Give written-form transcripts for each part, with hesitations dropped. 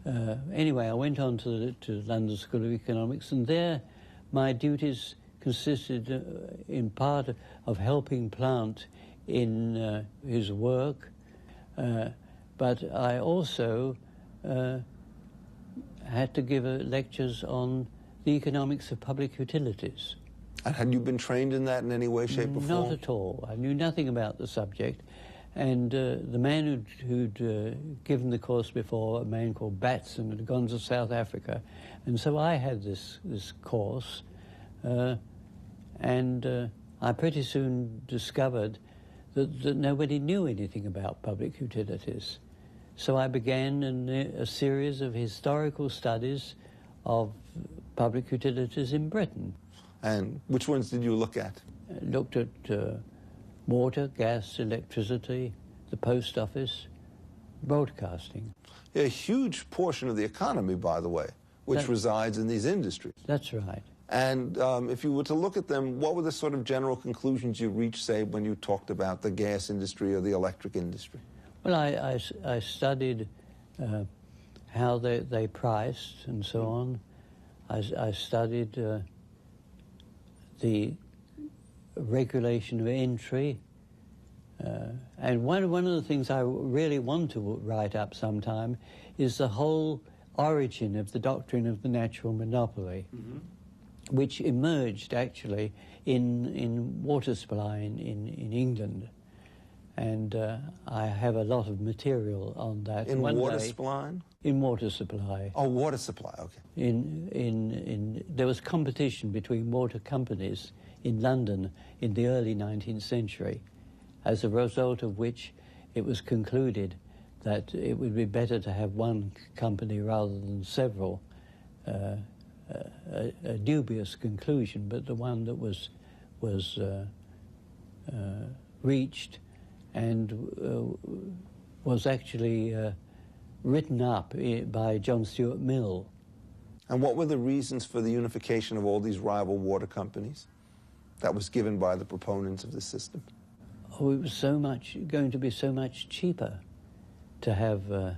Anyway, I went on to London School of Economics, and there my duties consisted in part of helping Plant in his work, but I also had to give lectures on the economics of public utilities. And had you been trained in that in any way, shape, or form? Not at all. I knew nothing about the subject. And the man who'd given the course before, a man called Batson, had gone to South Africa. And so I had this course. And I pretty soon discovered that nobody knew anything about public utilities. So I began a series of historical studies of public utilities in Britain. And which ones did you look at? I looked at water, gas, electricity, the post office, broadcasting. A huge portion of the economy, by the way, which resides in these industries. That's right. And if you were to look at them, what were the sort of general conclusions you reached, say, when you talked about the gas industry or the electric industry? Well, I studied how they priced and so on. I studied the regulation of entry. And one of the things I really want to write up sometime is the whole origin of the doctrine of the natural monopoly, which emerged actually in water supply in England. And I have a lot of material on that. In water supply? In water supply. Oh, water supply, okay. There was competition between water companies in London in the early 19th century, as a result of which it was concluded that it would be better to have one company rather than several. A dubious conclusion, but the one that was reached and was actually written up by John Stuart Mill. And what were the reasons for the unification of all these rival water companies that was given by the proponents of the system? Oh, it was going to be so much cheaper to have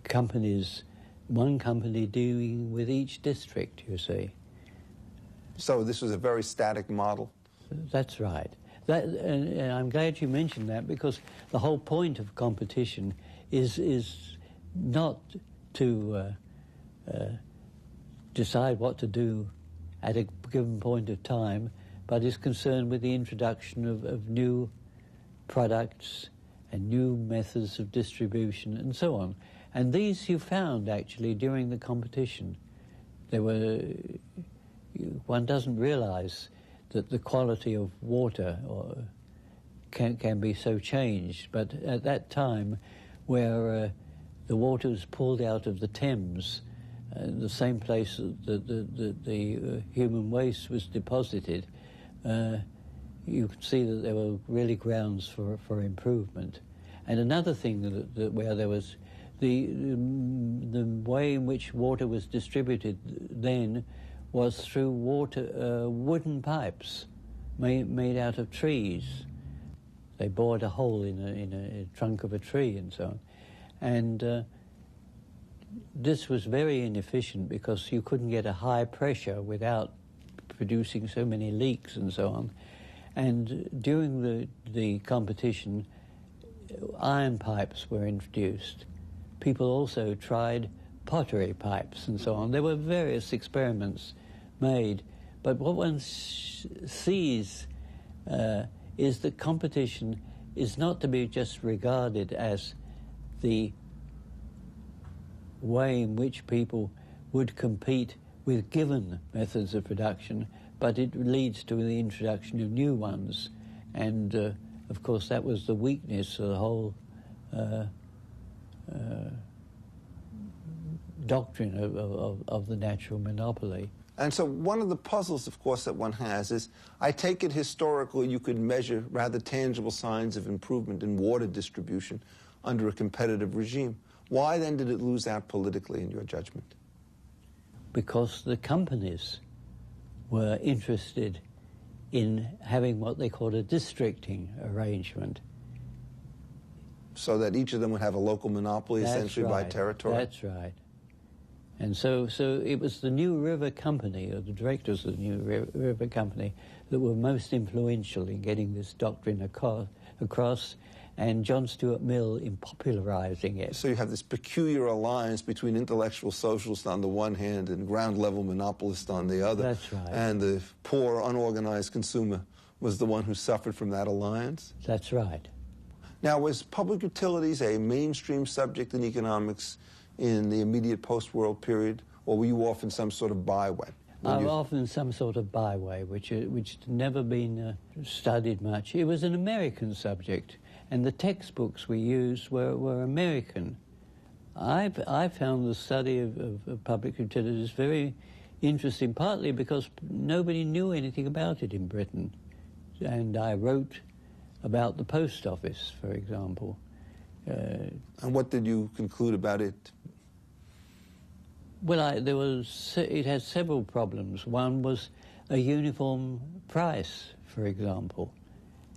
companies, one company dealing with each district, you see. So this was a very static model? That's right. And I'm glad you mentioned that, because the whole point of competition is not to decide what to do at a given point of time, but is concerned with the introduction of new products and new methods of distribution and so on. And these you found actually during the competition. One doesn't realize that the quality of water can be so changed, but at that time where the water was pulled out of the Thames, the same place that the human waste was deposited, you could see that there were really grounds for improvement. And another thing where there was the way in which water was distributed then was through wooden pipes made out of trees. They bored a hole in a trunk of a tree and so on. And this was very inefficient because you couldn't get a high pressure without producing so many leaks and so on. And during the competition, iron pipes were introduced. People also tried pottery pipes and so on. There were various experiments made, but what one sees is that competition is not to be just regarded as the way in which people would compete with given methods of production, but it leads to the introduction of new ones. And of course that was the weakness of the whole doctrine of the natural monopoly. And so one of the puzzles, of course, that one has is, I take it historically you could measure rather tangible signs of improvement in water distribution under a competitive regime. Why then did it lose out politically, in your judgment? Because the companies were interested in having what they called a districting arrangement. So that each of them would have a local monopoly, essentially, by territory? That's right. And so it was the New River Company, or the directors of the New River Company, that were most influential in getting this doctrine across, and John Stuart Mill in popularizing it. So you have this peculiar alliance between intellectual socialists on the one hand and ground-level monopolists on the other. That's right. And the poor, unorganized consumer was the one who suffered from that alliance? That's right. Now, was public utilities a mainstream subject in economics in the immediate post-world period, or were you often some sort of byway? Often some sort of byway, which had never been studied much. It was an American subject, and the textbooks we used were American. I found the study of public utilities very interesting, partly because nobody knew anything about it in Britain. And I wrote about the post office, for example. And what did you conclude about it? Well, it had several problems. One was a uniform price, for example.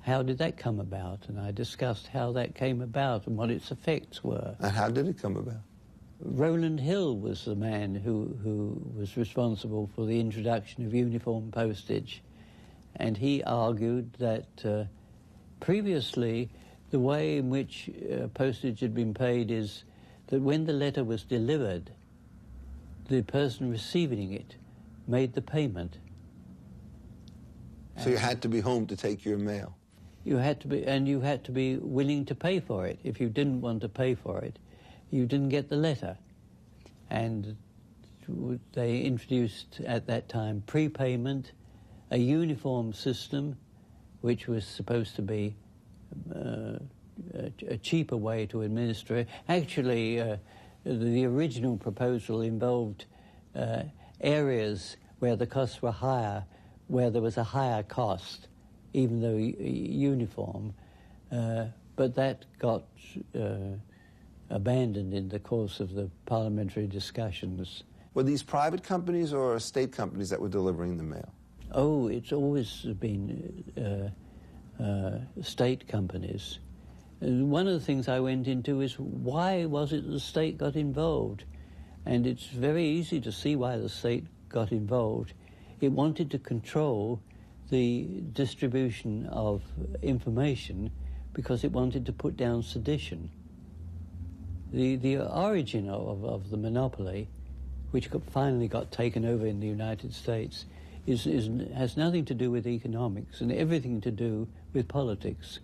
How did that come about? And I discussed how that came about and what its effects were. And how did it come about? Rowland Hill was the man who was responsible for the introduction of uniform postage. And he argued that previously the way in which postage had been paid is that when the letter was delivered, the person receiving it made the payment. So you had to be home to take your mail? You had to be, and you had to be willing to pay for it. If you didn't want to pay for it, you didn't get the letter. And they introduced at that time prepayment, a uniform system, which was supposed to be a cheaper way to administer it. Actually, the original proposal involved areas where the costs were higher, where there was a higher cost, even though uniform, but that got abandoned in the course of the parliamentary discussions. Were these private companies or state companies that were delivering the mail? Oh, it's always been state companies. One of the things I went into is why was it the state got involved? And it's very easy to see why the state got involved. It wanted to control the distribution of information because it wanted to put down sedition. The origin of the monopoly, which finally got taken over in the United States, has nothing to do with economics and everything to do with politics.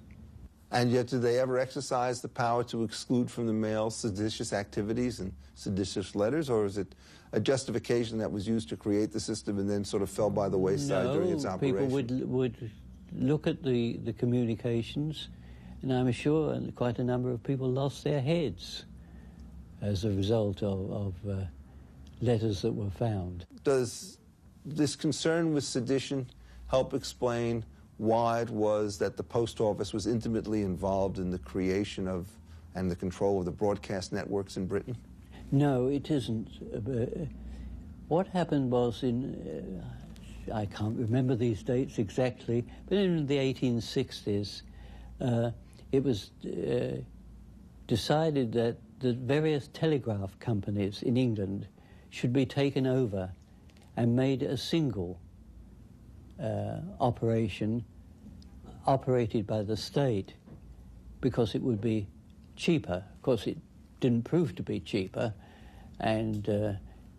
And yet, did they ever exercise the power to exclude from the mail seditious activities and seditious letters, or is it a justification that was used to create the system and then sort of fell by the wayside during its operation? People would look at the communications, and I'm sure quite a number of people lost their heads as a result of letters that were found. Does this concern with sedition help explain why it was that the post office was intimately involved in the creation of and the control of the broadcast networks in Britain? No, it isn't. What happened was I can't remember these dates exactly, but in the 1860s, it was decided that the various telegraph companies in England should be taken over and made a single operation operated by the state because it would be cheaper. Of course, it didn't prove to be cheaper, and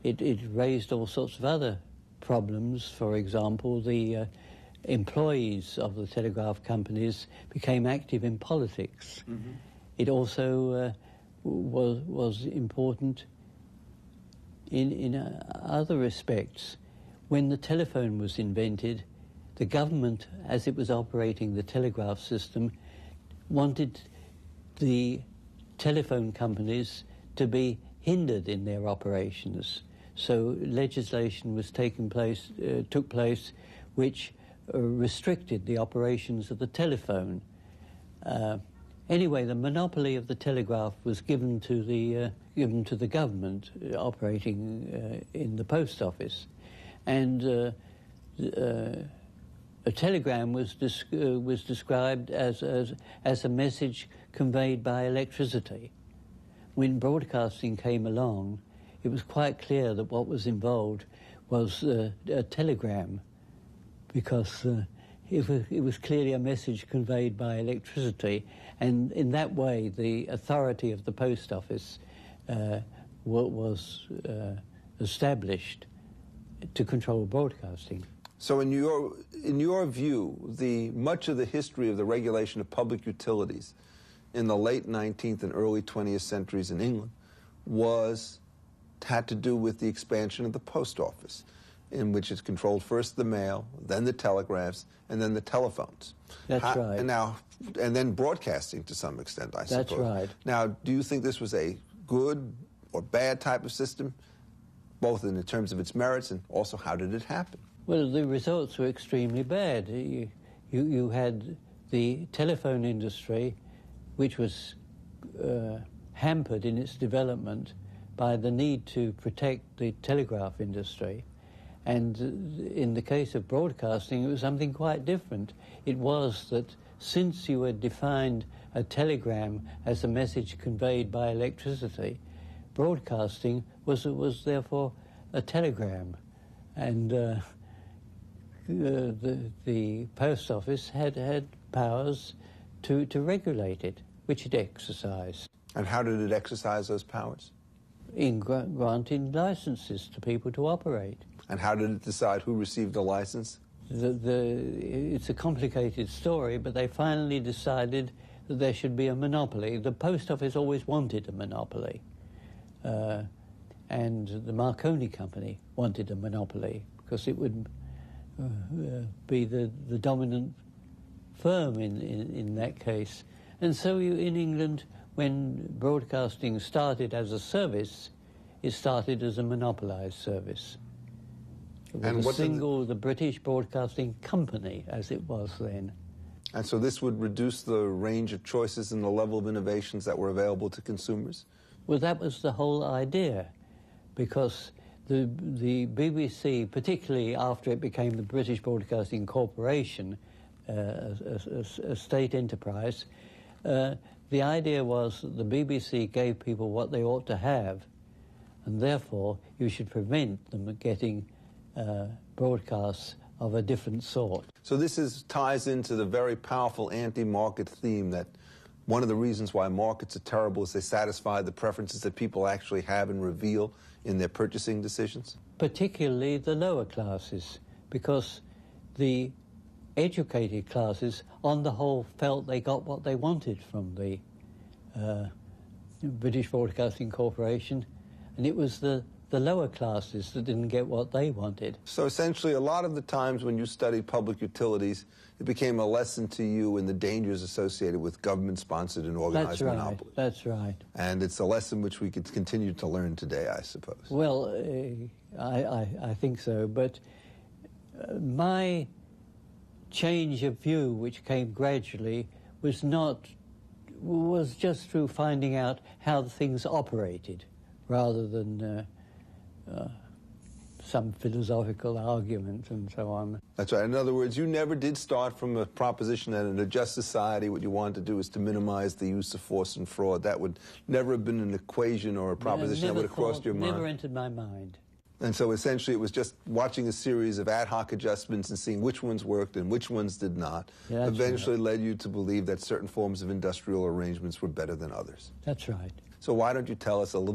it raised all sorts of other problems. For example, the employees of the telegraph companies became active in politics. Mm-hmm. It also was important in other respects. When the telephone was invented, the government, as it was operating the telegraph system, wanted the telephone companies to be hindered in their operations. So legislation was took place which restricted the operations of the telephone. Anyway, the monopoly of the telegraph was given to the government operating in the post office, and A telegram was described as a message conveyed by electricity. When broadcasting came along, it was quite clear that what was involved was a telegram, because it was clearly a message conveyed by electricity, and in that way the authority of the post office was established to control broadcasting. So in your view, much of the history of the regulation of public utilities in the late 19th and early 20th centuries in England had to do with the expansion of the post office, in which it controlled first the mail, then the telegraphs, and then the telephones. That's right. And then broadcasting to some extent, I suppose. That's right. Now, do you think this was a good or bad type of system, both in terms of its merits and also how did it happen? Well, the results were extremely bad. You had the telephone industry, which was hampered in its development by the need to protect the telegraph industry. And in the case of broadcasting, it was something quite different. It was that since you had defined a telegram as a message conveyed by electricity, broadcasting was therefore a telegram. And the post office had powers to regulate it, which it exercised. And how did it exercise those powers? In granting licenses to people to operate. And how did it decide who received a license? It's a complicated story, but they finally decided that there should be a monopoly. The post office always wanted a monopoly, and the Marconi Company wanted a monopoly because it would be the dominant firm in that case. And so in England, when broadcasting started as a service, it started as a monopolised service. It was the British Broadcasting Company, as it was then. And so this would reduce the range of choices and the level of innovations that were available to consumers? Well, that was the whole idea, because the BBC, particularly after it became the British Broadcasting Corporation, a state enterprise, the idea was that the BBC gave people what they ought to have, and therefore you should prevent them getting broadcasts of a different sort. So this ties into the very powerful anti-market theme that one of the reasons why markets are terrible is they satisfy the preferences that people actually have and reveal in their purchasing decisions? Particularly the lower classes, because the educated classes, on the whole, felt they got what they wanted from the British Broadcasting Corporation, and it was the lower classes that didn't get what they wanted. So essentially, a lot of the times when you studied public utilities, it became a lesson to you in the dangers associated with government-sponsored and organized monopolies. That's right. And it's a lesson which we could continue to learn today, I suppose. Well, I think so, but my change of view, which came gradually, was just through finding out how the things operated, rather than some philosophical argument and so on. That's right. In other words, you never did start from a proposition that in a just society what you wanted to do is to minimize the use of force and fraud. That would never have been an equation or a proposition that would have crossed your mind. Never entered my mind. And so essentially it was just watching a series of ad hoc adjustments and seeing which ones worked and which ones did not. Yeah, eventually led you to believe that certain forms of industrial arrangements were better than others. That's right. So why don't you tell us a little